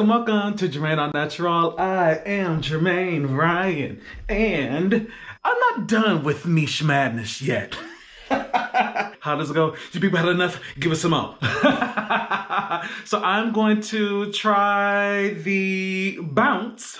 Welcome to JermaineAuNatural. I am Jermaine Ryan, and I'm not done with Miche madness yet. How does it go? You people had enough? Give us some more. So I'm going to try the bounce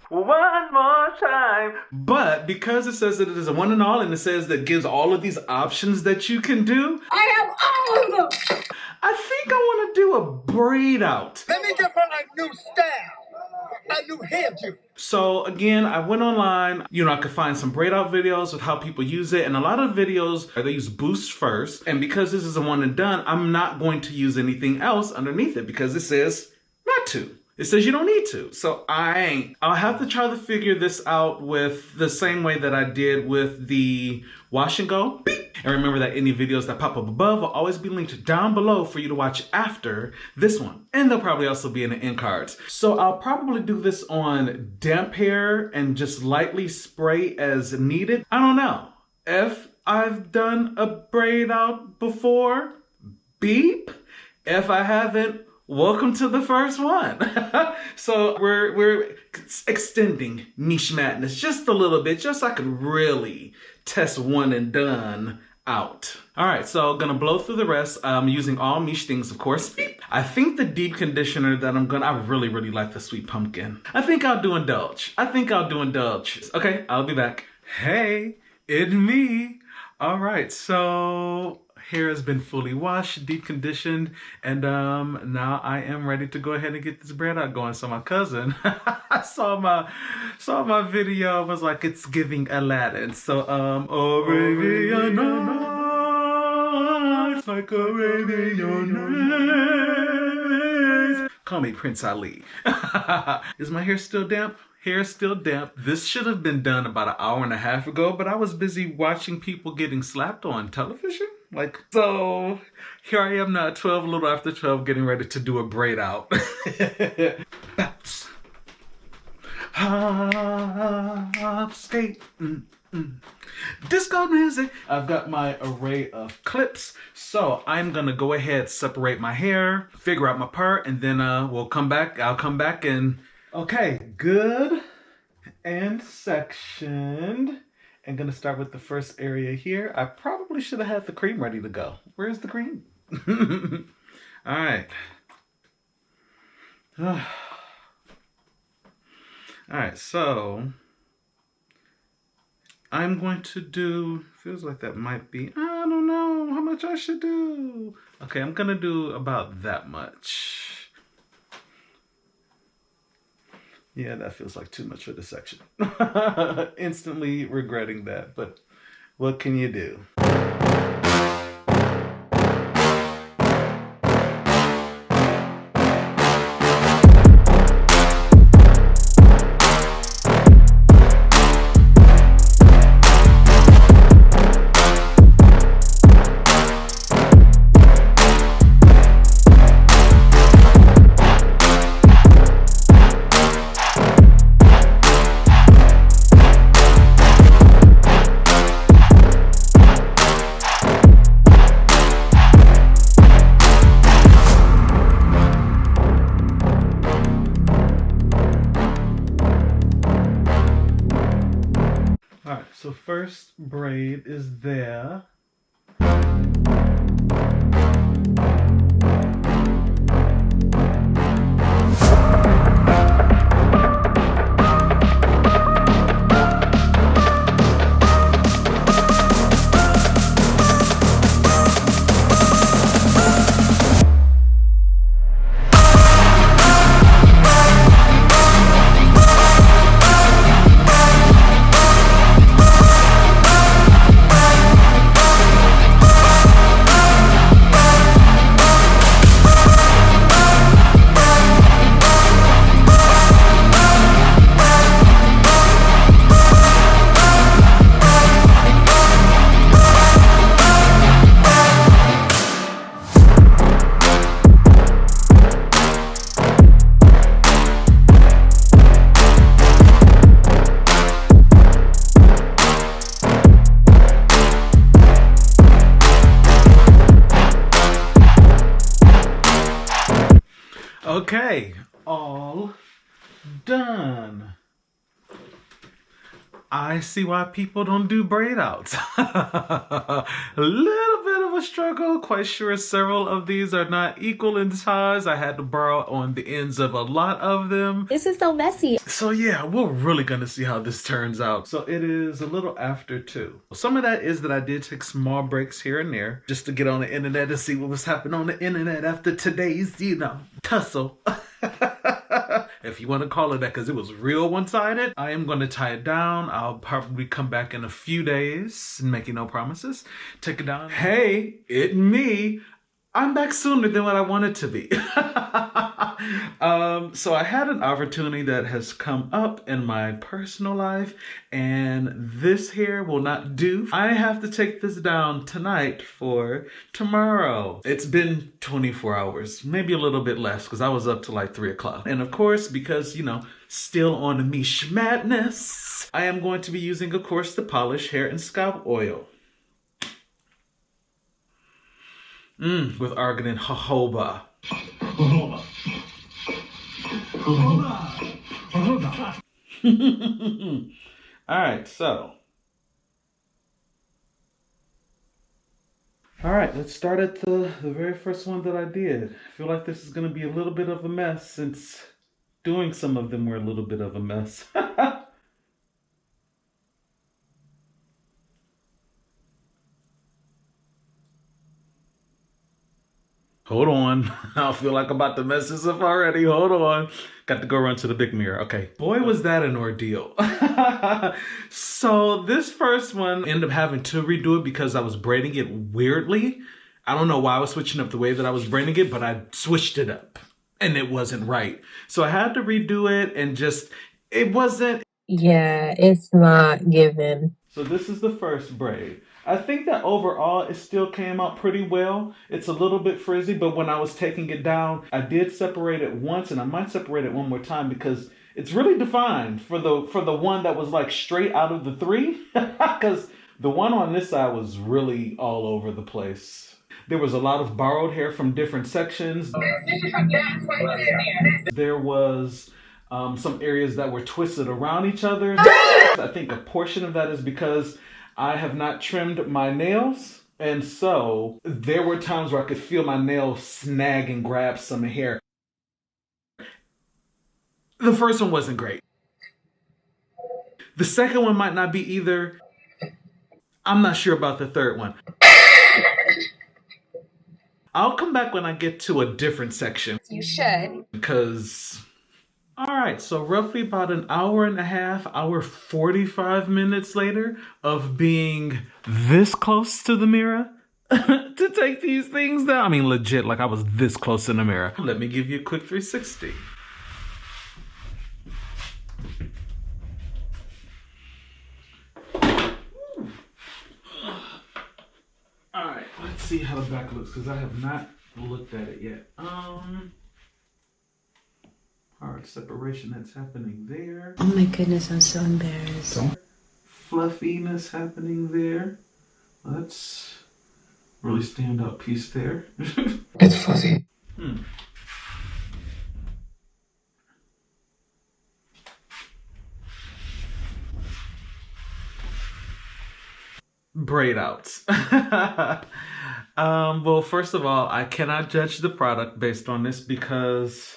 one more time. But because it says that it is a one and all, and it says that it gives all of these options that you can do, I have all of them. I think I want to do a braid out. Let me give her a new style, a new hairdo. So again, I went online, I could find some braid out videos with how people use it. And a lot of videos, they use boost first. And because this is a one and done, I'm not going to use anything else underneath it because it says not to. It says you don't need to. So I'll have to try to figure this out with the same way that I did with the wash and go. Beep. And remember that any videos that pop up above will always be linked down below for you to watch after this one. And they'll probably also be in the end cards. So I'll probably do this on damp hair and just lightly spray as needed. I don't know. If I've done a braid out before, beep. If I haven't, welcome to the first one. So we're extending Miche madness just a little bit, just so I can really test one and done out. All right, so gonna blow through the rest. I'm using all Miche things, of course. I think the deep conditioner that I really like the sweet pumpkin. I think I'll do indulge. Okay, I'll be back. Hey, it's me. All right, so hair has been fully washed, deep conditioned, and now I am ready to go ahead and get this braid out going. So my cousin saw my video, was like, it's giving Aladdin. So Arabian Nights, like Arabian Nights. Call me Prince Ali. Is my hair still damp? Hair still damp. This should have been done about an hour and a half ago, but I was busy watching people getting slapped on television. So here I am now at 12, a little after 12, getting ready to do a braid out. Bounce. Hop, skate. Disco music. I've got my array of clips, so I'm gonna go ahead, separate my hair, figure out my part, and then I'll come back and okay, good and sectioned. I'm gonna start with the first area here. I probably should have had the cream ready to go. Where's the cream? All right. All right, so I'm going to do, feels like that might be, I don't know how much I should do. Okay, I'm gonna do about that much. Yeah, that feels like too much for this section. Instantly regretting that, but what can you do? So first braid is there. done. I see why people don't do braid outs. A little bit of a struggle. Quite sure several of these are not equal in size. I had to borrow on the ends of a lot of them. This is so messy. So yeah, we're really gonna see how this turns out. So it is a little after 2. Some of that is that I did take small breaks here and there just to get on the internet and see what was happening on the internet after today's, tussle. If you want to call it that, because it was real one-sided. I am going to tie it down. I'll probably come back in a few days, making no promises. Take it down. Hey, it me. I'm back sooner than what I wanted to be. So I had an opportunity that has come up in my personal life, and this here will not do. I have to take this down tonight for tomorrow. It's been 24 hours, maybe a little bit less, because I was up to like 3 o'clock. And of course, because, still on the Miche madness, I am going to be using, of course, the Polish Hair and Scalp Oil. With argan and jojoba. Alright, so. Alright, let's start at the very first one that I did. I feel like this is going to be a little bit of a mess since doing some of them were a little bit of a mess. Hold on. I feel like I'm about to mess this up already. Hold on. Got to go run to the big mirror. Okay. Boy, was that an ordeal. So this first one ended up having to redo it because I was braiding it weirdly. I don't know why I was switching up the way that I was braiding it, but I switched it up and it wasn't right. So I had to redo it and it wasn't. Yeah, it's not given. So this is the first braid. I think that overall it still came out pretty well. It's a little bit frizzy, but when I was taking it down, I did separate it once, and I might separate it one more time because it's really defined for the one that was like straight out of the 3. Because the one on this side was really all over the place. There was a lot of borrowed hair from different sections. There was some areas that were twisted around each other. I think a portion of that is because I have not trimmed my nails, and so there were times where I could feel my nails snag and grab some hair. The first one wasn't great. The second one might not be either. I'm not sure about the third one. I'll come back when I get to a different section. You should. Because... All right, so roughly about an hour and a half, 45 minutes later of being this close to the mirror to take these things down. I mean, legit, like I was this close in the mirror. Let me give you a quick 360. All right, let's see how the back looks because I have not looked at it yet. Hard separation that's happening there. Oh my goodness, I'm so embarrassed. Fluffiness happening there. That's really standout piece there. It's fuzzy. Braid outs. Well, first of all, I cannot judge the product based on this because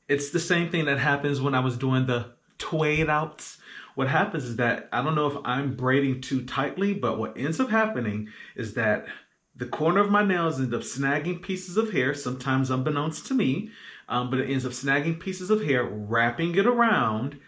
it's the same thing that happens when I was doing the braid outs. What happens is that, I don't know if I'm braiding too tightly, but what ends up happening is that the corner of my nails end up snagging pieces of hair, sometimes unbeknownst to me, but it ends up snagging pieces of hair, wrapping it around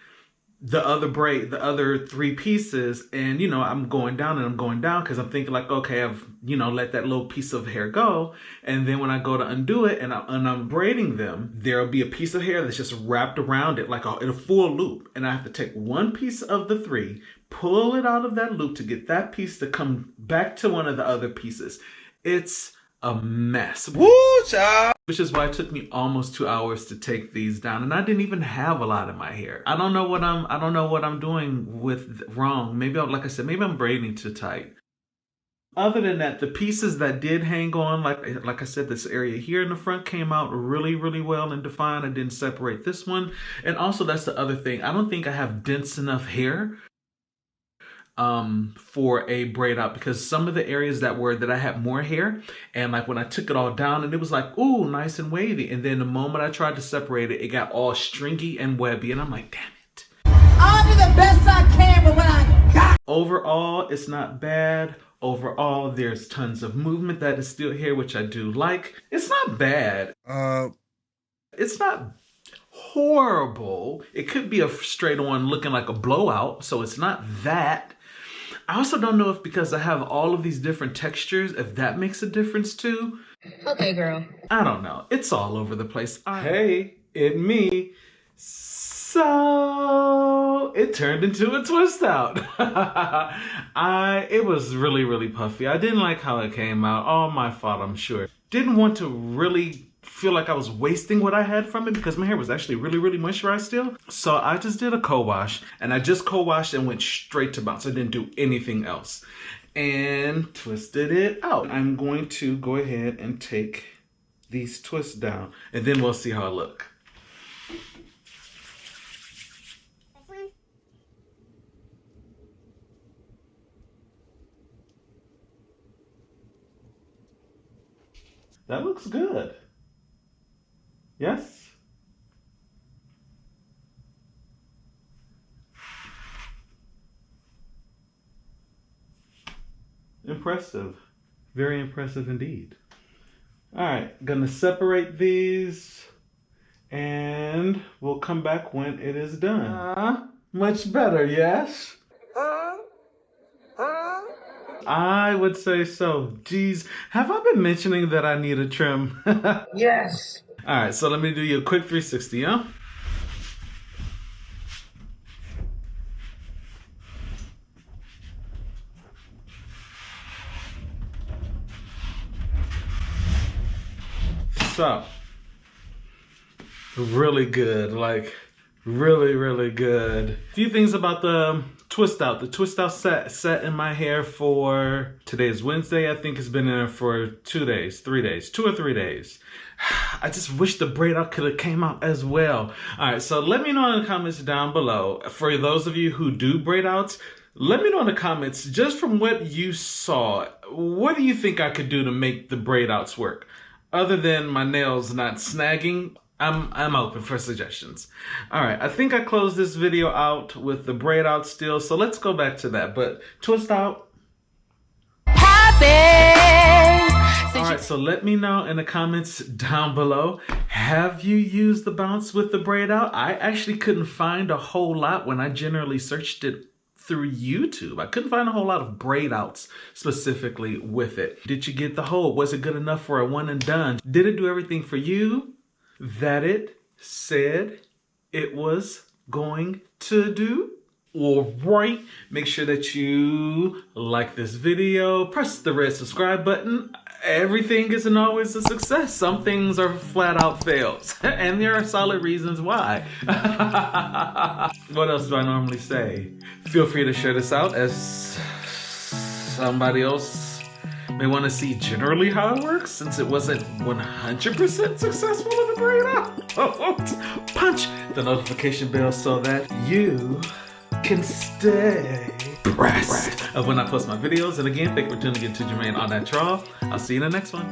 the other braid, the other 3 pieces, and I'm going down and I'm going down because I'm thinking like, okay, I've let that little piece of hair go, and then when I go to undo it and I'm braiding them, there'll be a piece of hair that's just wrapped around it like in a full loop, and I have to take one piece of the 3, pull it out of that loop to get that piece to come back to one of the other pieces. It's a mess. Woo, child! Which is why it took me almost 2 hours to take these down, and I didn't even have a lot in my hair. I don't know what I'm doing with wrong. Maybe like I said, maybe I'm braiding too tight. Other than that, the pieces that did hang on, like I said, this area here in the front came out really, really well and defined. I didn't separate this one. And also, that's the other thing. I don't think I have dense enough hair for a braid out, because some of the areas that I had more hair, and like when I took it all down and it was like, ooh, nice and wavy. And then the moment I tried to separate it, it got all stringy and webby. And I'm like, damn it. I'll do the best I can, but when I got Overall, it's not bad. Overall, there's tons of movement that is still here, which I do like. It's not bad. It's not horrible. It could be a straight on looking like a blowout, so it's not that. I also don't know if because I have all of these different textures, if that makes a difference too. Okay, girl. I don't know. It's all over the place. Hey, it me. So it turned into a twist out. It was really, really puffy. I didn't like how it came out. All my fault, I'm sure. Didn't want to really feel like I was wasting what I had from it because my hair was actually really, really moisturized still. So I just did a co-wash, and I just co-washed and went straight to bounce. I didn't do anything else and twisted it out. I'm going to go ahead and take these twists down and then we'll see how I look. That looks good. Yes? Impressive. Very impressive indeed. All right, gonna separate these and we'll come back when it is done. Much better, yes? I would say so. Geez, have I been mentioning that I need a trim? yes. All right, so let me do you a quick 360, huh? So, really good, like really, really good. A few things about the twist out. The twist out set in my hair for, today is Wednesday. I think it's been in there for 2 days, 3 days, 2 or 3 days. I just wish the braid out could have came out as well. All right, so let me know in the comments down below. For those of you who do braid outs, let me know in the comments, just from what you saw, what do you think I could do to make the braid outs work? Other than my nails not snagging, I'm open for suggestions. All right, I think I closed this video out with the braid out still, so let's go back to that. But twist out. All right, so let me know in the comments down below. Have you used the bounce with the braid out? I actually couldn't find a whole lot when I generally searched it through YouTube. I couldn't find a whole lot of braid outs specifically with it. Did you get the whole? Was it good enough for a one and done? Did it do everything for you that it said it was going to do? All right, make sure that you like this video, press the red subscribe button. Everything isn't always a success. Some things are flat out fails, and there are solid reasons why. What else do I normally say? Feel free to share this out as somebody else may want to see generally how it works, since it wasn't 100% successful in the braid out. Punch the notification bell so that you can stay abreast of when I post my videos. And again, thank you for tuning in to JermaineAuNatural. I'll see you in the next one.